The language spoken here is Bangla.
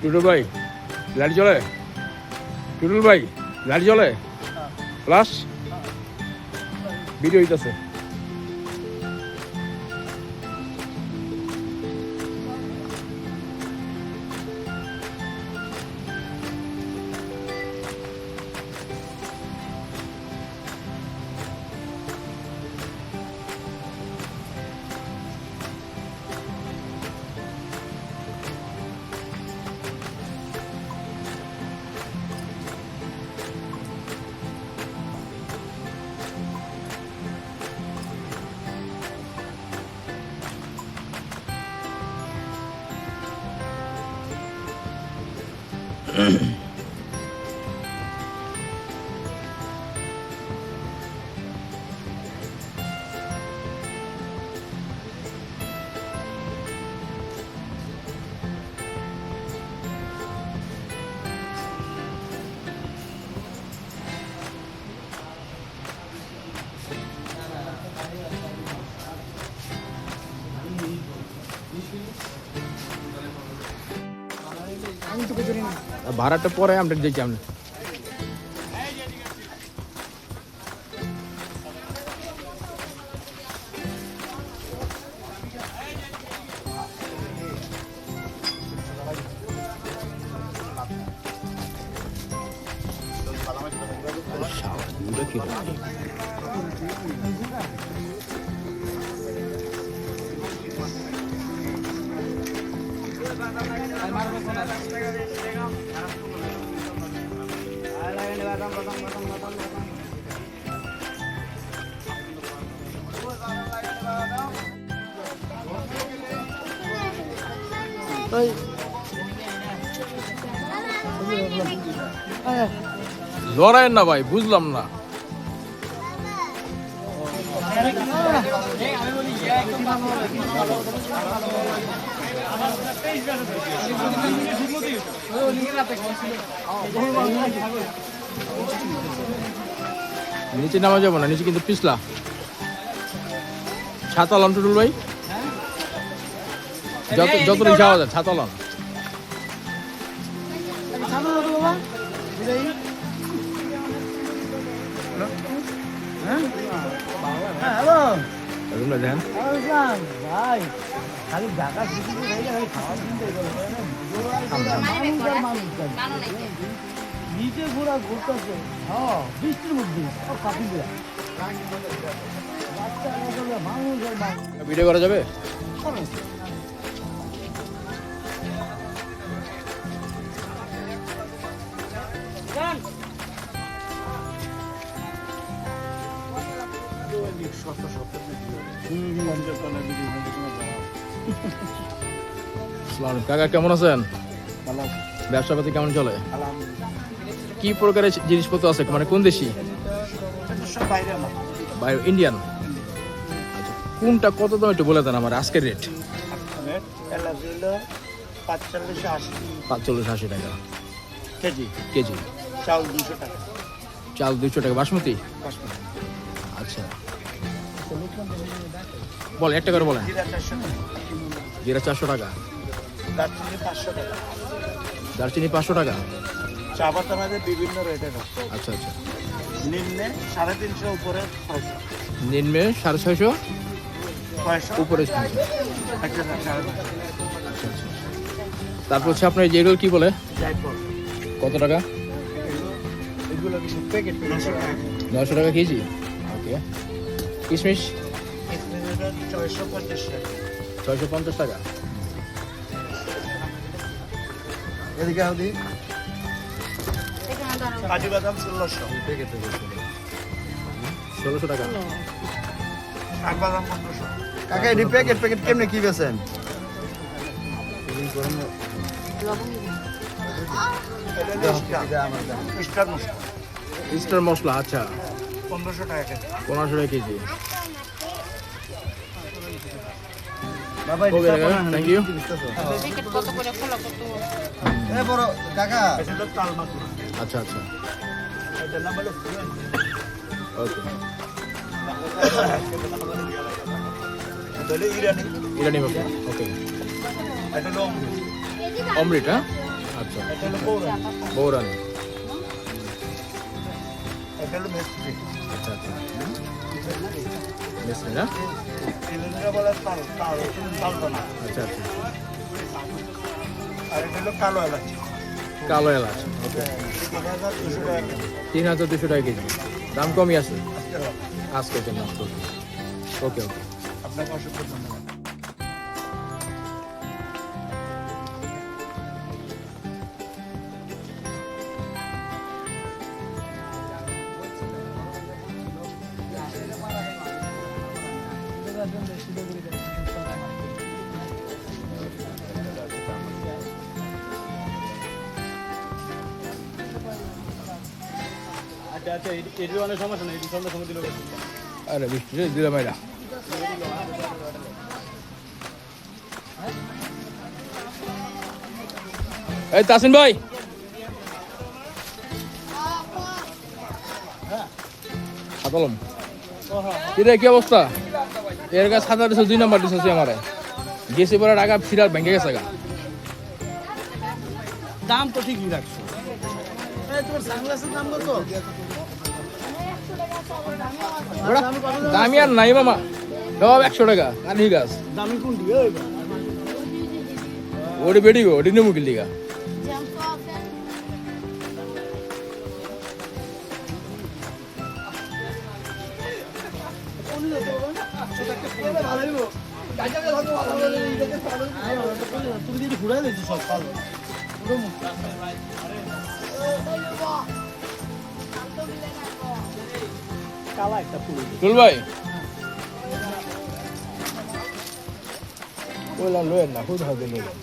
টুটুল ভাই লাইট জ্বলে? টুটুল ভাই লাইট জ্বলে? প্লাস ভিডিও হইতেছে। ভাড়াটা পরে আমরা দেখি আমরা লড়াই না ভাই, বুঝলাম না। নিচে নামা যাবো না, নিচে কিন্তু পিছলা। ছাতা লন টুটুল ভাই, যতটুকু যাওয়া যায় ছাতা লন। নিচে ঘোরা ঘুরতেছে বৃষ্টির মধ্যে ভিডিও করা যাবে? কাকা কেমন আছেন? ব্যবসা পাতি কেমন চলে? কি প্রকারের জিনিসপত্র আছে, মানে কোন দেশি? বাইরে, ইন্ডিয়ান। আচ্ছা, কোনটা কত দাম একটু বলে দেন আমার, আজকের রেট? 45-80 টাকা কেজি। কেজি। চাল 200 টাকা। চাল 200 টাকা। বাসমতি? আচ্ছা, বল একটা করে বলেন। জিরা 400 টাকা। দারচিনি 500 টাকা। দারচিনি 500 টাকা। চা পাতা আমাদের বিভিন্ন রেটের আছে। আচ্ছা আচ্ছা। নিম্নে 350 উপরে 600। নিম্নে 650, 600 উপরে 600। আচ্ছা আচ্ছা। তারপর হচ্ছে আপনার যেগুলো কি বলে, জয়পুর কত টাকা? এগুলো কিছু প্যাকেট 900 টাকা। 900 টাকা কেজি। ওকে। কিশমিশ? কিশমিশের 650 টাকা। 650 টাকা। এদিকে আদি কাজু বাদাম 1600 1600 টাকা। শাক বাদাম 1500। কাকা এটি প্যাকেট কেমনে কি বেছেন? স্টার মশলা, আচ্ছা 1500 টাকা কেজি। 1500 টাকা কেজি। বাবা ওকে থ্যাংক ইউ। এ বড় কাকা এটা হলো তাল মাকুড়া। আচ্ছা আচ্ছা, এটা নাম হলো ওকে। এটা হলো ইরানি। ইরানি মশলা, ওকে। এটা হলো অমৃত, হ্যাঁ আচ্ছা এটা হলো বৌরানি। বৌরানি এটা হলো মিস্ত্রি। আচ্ছা আচ্ছা মিষ্টি না এগুলো বলে তাল, তাল, তালতনা। আচ্ছা আচ্ছা আর এটা হলো কালো এলাচ। কালো এলাচ ওকে 3200 টাকা কেজি। 3200 টাকা কেজি দাম কমই আছে আজকে রাখ। আজকের জন্য ওকে ওকে আপনাকে অসংখ্য ধন্যবাদ। আচ্ছা আচ্ছা এটির অনেক সমস্যা নেই, এটি সন্ধ্যা সময় দিলেও আরে বৃষ্টি দিলাম এটা এই তাসিন ভাই খাতালম কিরে কি অবস্থা এর কাছে 7 2 নাম্বার দিছে আমারে গেছি পরে টাকা ফিরার ব্যাংকে গেছে গা দাম তো ঠিকই রাখছো। তোমার সানগ্লাসের দাম কত? দামি আর নাই মামা সব 100 টাকা আর ঠিক আছে দামি কোনটি? ওটি বেটি গো ওটি নেমু কিল দিগা তুমি যদি ঘুরাই দিচ্ছ সব ভালো। কালা একটা ফুল। চল ভাই ওলা লয়েন না খুদ হবে লয়েন